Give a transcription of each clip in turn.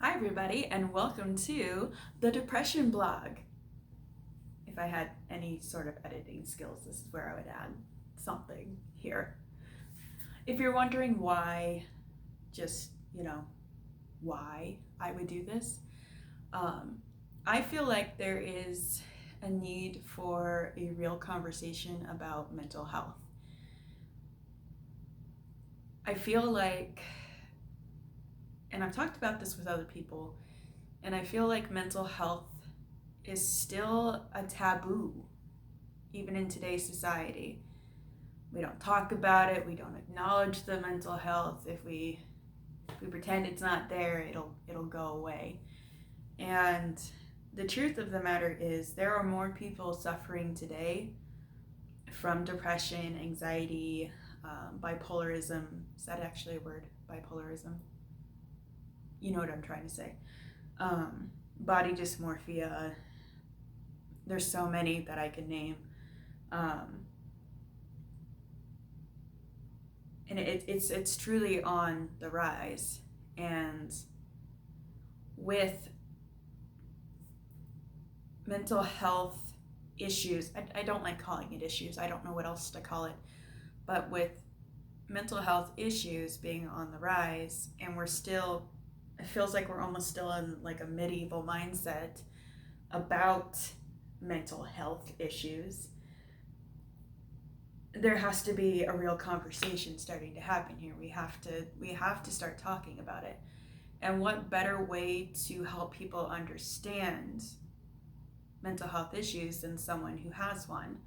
Hi, everybody, and welcome to the Depression Blog. If I had any sort of editing skills, this is where I would add something here. If you're wondering why, just, why I would do this, I feel like there is a need for a real conversation about mental health. I feel like, and I've talked about this with other people, and I feel like mental health is still a taboo, even in today's society. We don't talk about it. We don't acknowledge the mental health. If we pretend it's not there, it'll go away. And the truth of the matter is, there are more people suffering today from depression, anxiety, bipolarism. Is that actually a word? Bipolarism. You know what I'm trying to say. Body dysmorphia. There's so many that I can name. And it's truly on the rise. And with mental health issues, I don't like calling it issues, I don't know what else to call it, but with mental health issues being on the rise, and it feels like we're almost still in like a medieval mindset about mental health issues. There has to be a real conversation starting to happen here. We have to start talking about it. And what better way to help people understand mental health issues than someone who has one?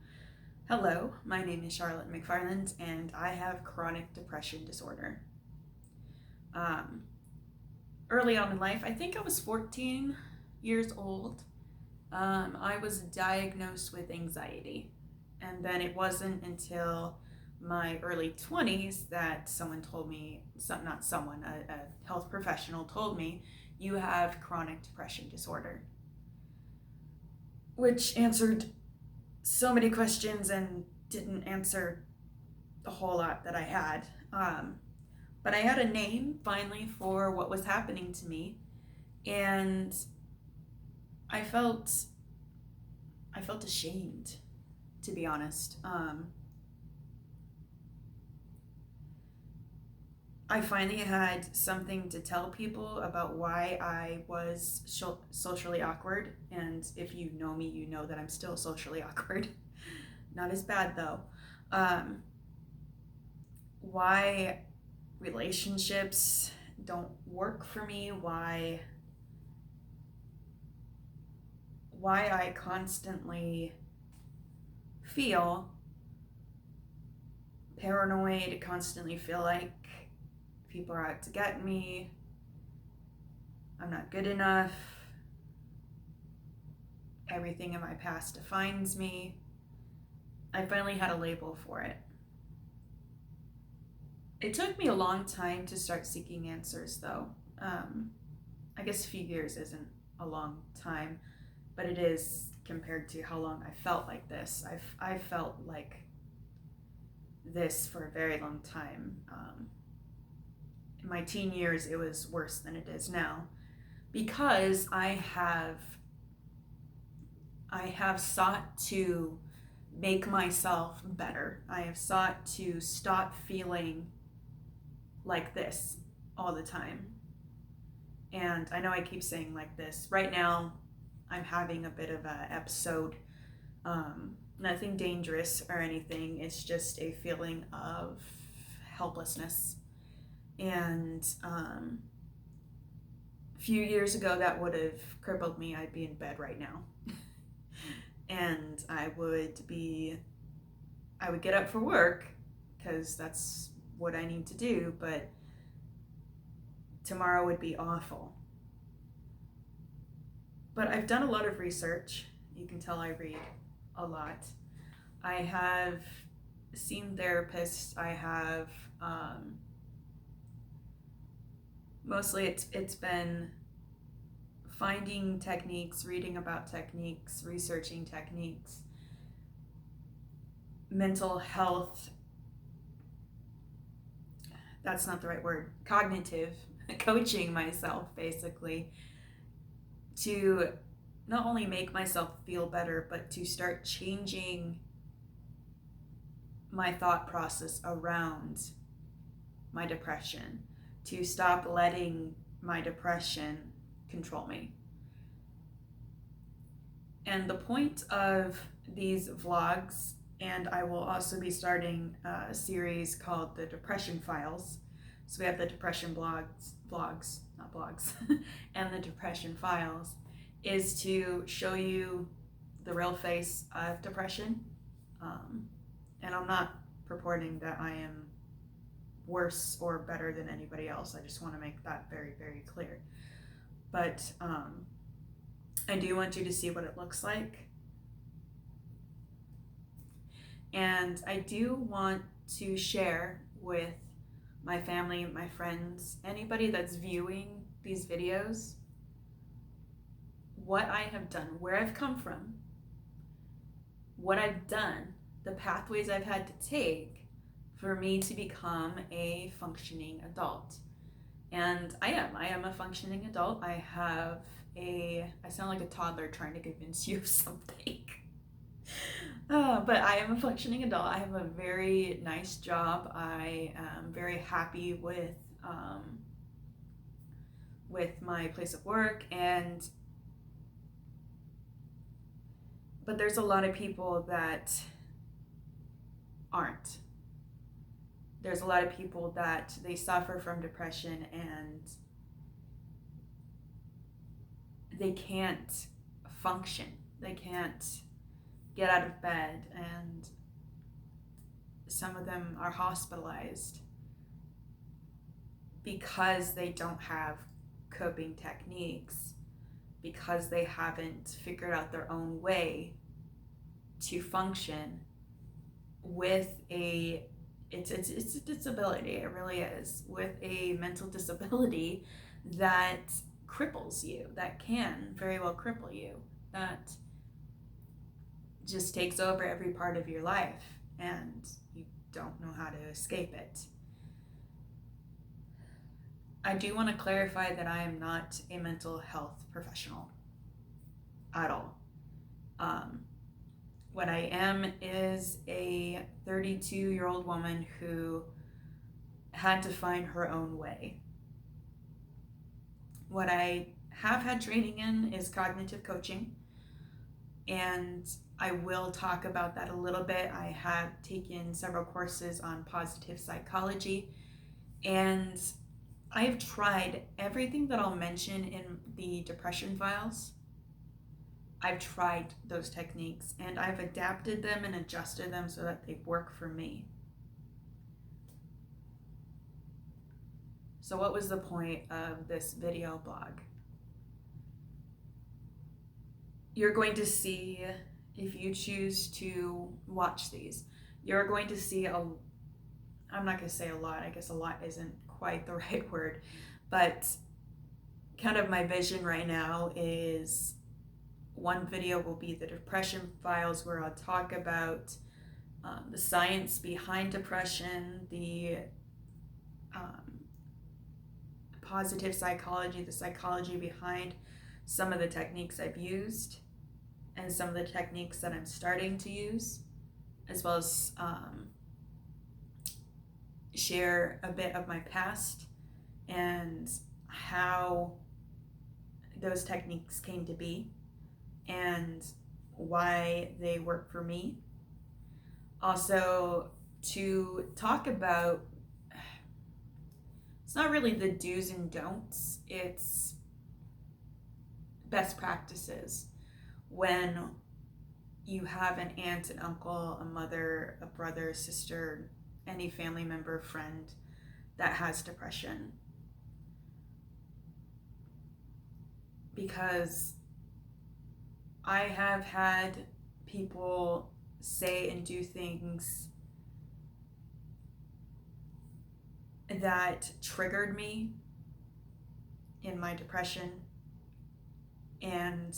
Hello, my name is Charlotte McFarland, and I have chronic depression disorder. Early on in life, I think I was 14 years old, I was diagnosed with anxiety. And then it wasn't until my early 20s that someone told me, not someone, a health professional told me, you have chronic depression disorder. Which answered so many questions and didn't answer the whole lot that I had. But I had a name finally for what was happening to me, and I felt ashamed, to be honest. I finally had something to tell people about why I was socially awkward. And if you know me, you know that I'm still socially awkward. Not as bad though. Why relationships don't work for me, why I constantly feel paranoid, constantly feel like people are out to get me, I'm not good enough, everything in my past defines me. I finally had a label for it. It took me a long time to start seeking answers, though. I guess a few years isn't a long time, but it is compared to how long I felt like this. I've felt like this for a very long time. In my teen years, it was worse than it is now, because I have sought to make myself better. I have sought to stop feeling like this all the time. And I know I keep saying like this. Right now, I'm having a bit of an episode. Nothing dangerous or anything. It's just a feeling of helplessness. And a few years ago, that would have crippled me. I'd be in bed right now. And I would get up for work because that's what I need to do, but tomorrow would be awful. But I've done a lot of research. You can tell I read a lot. I have seen therapists. I have mostly it's been finding techniques, reading about techniques, researching techniques, mental health. That's not the right word. Cognitive coaching myself basically to not only make myself feel better, but to start changing my thought process around my depression, to stop letting my depression control me. And the point of these vlogs, and I will also be starting a series called the Depression Files. So we have the depression vlogs, not blogs, and the Depression Files, is to show you the real face of depression. And I'm not purporting that I am worse or better than anybody else. I just want to make that very, very clear. But I do want you to see what it looks like. And I do want to share with my family, my friends, anybody that's viewing these videos, what I have done, where I've come from, what I've done, the pathways I've had to take for me to become a functioning adult. And I am a functioning adult. I sound like a toddler trying to convince you of something. But I am a functioning adult. I have a very nice job. I am very happy with my place of work, but there's a lot of people that aren't. There's a lot of people that they suffer from depression and they can't function. They can't get out of bed, and some of them are hospitalized because they don't have coping techniques, because they haven't figured out their own way to function with it's a disability. It really is, with a mental disability that cripples you, that can very well cripple you, that just takes over every part of your life and you don't know how to escape it. I do want to clarify that I am not a mental health professional at all. What I am is a 32-year-old woman who had to find her own way. What I have had training in is cognitive coaching, and I will talk about that a little bit. I have taken several courses on positive psychology, and I've tried everything that I'll mention in the Depression Files. I've tried those techniques and I've adapted them and adjusted them so that they work for me. So what was the point of this video blog? You're going to see, if you choose to watch these, you're going to see I'm not going to say a lot, I guess a lot isn't quite the right word, but kind of my vision right now is one video will be the Depression Files, where I'll talk about the science behind depression, the positive psychology, the psychology behind some of the techniques I've used and some of the techniques that I'm starting to use, as well as share a bit of my past and how those techniques came to be and why they work for me. Also, to talk about, it's not really the do's and don'ts, it's best practices. When you have an aunt, an uncle, a mother, a brother, sister, any family member, friend that has depression. Because I have had people say and do things that triggered me in my depression, and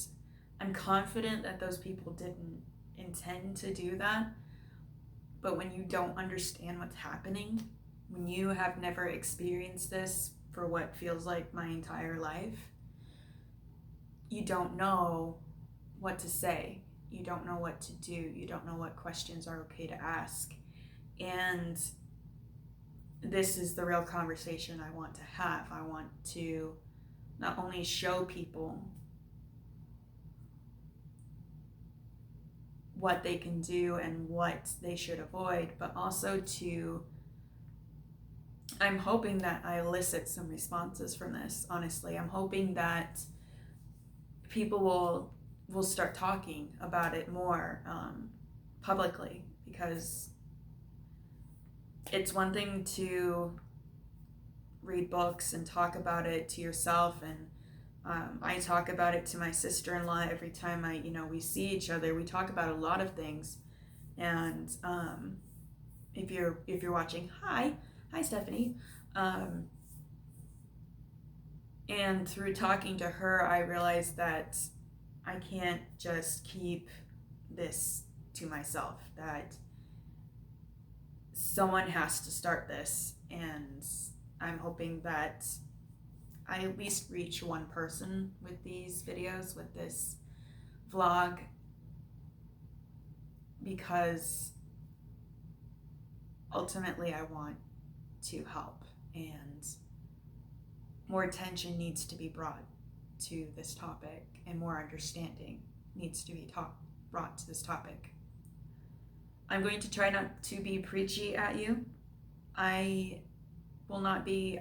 I'm confident that those people didn't intend to do that. But when you don't understand what's happening, when you have never experienced this for what feels like my entire life, you don't know what to say. You don't know what to do. You don't know what questions are okay to ask. And this is the real conversation I want to have. I want to not only show people what they can do and what they should avoid, but also I'm hoping that I elicit some responses from this, honestly. I'm hoping that people will start talking about it more publicly, because it's one thing to read books and talk about it to yourself, and I talk about it to my sister-in-law every time we see each other. We talk about a lot of things, and if you're watching, hi Stephanie. And through talking to her, I realized that I can't just keep this to myself, that someone has to start this, and I'm hoping that I at least reach one person with these videos, with this vlog, because ultimately I want to help, and more attention needs to be brought to this topic, and more understanding needs to be brought to this topic. I'm going to try not to be preachy at you. I will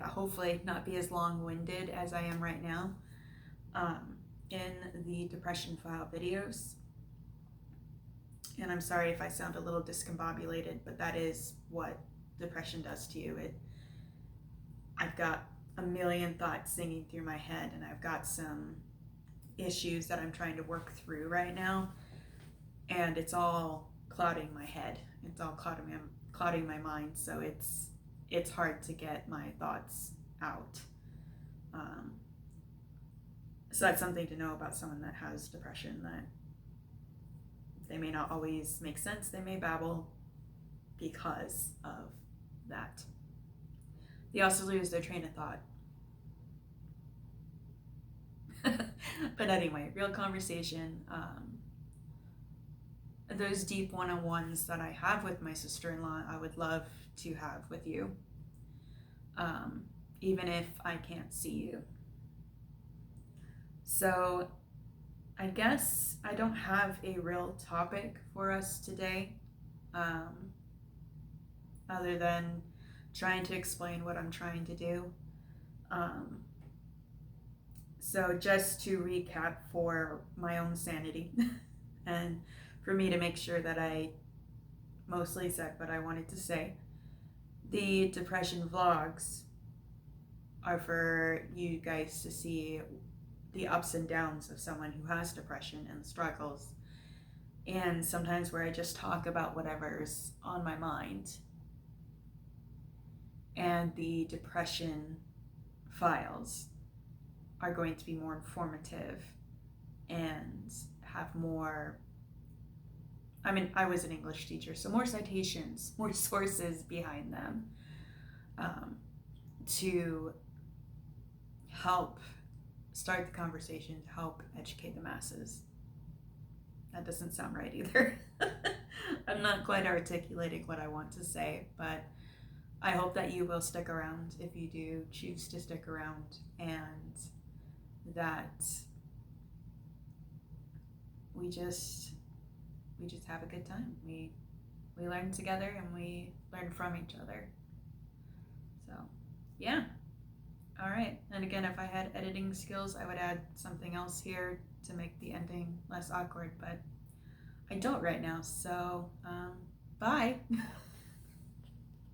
hopefully not be as long-winded as I am right now in the depression file videos. And I'm sorry if I sound a little discombobulated, but that is what depression does to you. I've got a million thoughts singing through my head, and I've got some issues that I'm trying to work through right now, and it's all clouding my head. It's all clouding my mind, so it's hard to get my thoughts out. So that's something to know about someone that has depression, that they may not always make sense. They may babble because of that. They also lose their train of thought. But anyway, real conversation. Those deep one-on-ones that I have with my sister-in-law, I would love to have with you, even if I can't see you. So I guess I don't have a real topic for us today, other than trying to explain what I'm trying to do. So just to recap for my own sanity and for me to make sure that I mostly said what I wanted to say, the depression vlogs are for you guys to see the ups and downs of someone who has depression and struggles, and sometimes where I just talk about whatever's on my mind. And the depression files are going to be more informative and have more, I was an English teacher, so more citations, more sources behind them, to help start the conversation, to help educate the masses. That doesn't sound right either. I'm not quite articulating what I want to say, but I hope that you will stick around if you do choose to stick around, and that we just have a good time. We learn together, and we learn from each other. So yeah. All right. And again, if I had editing skills, I would add something else here to make the ending less awkward, but I don't right now. So bye.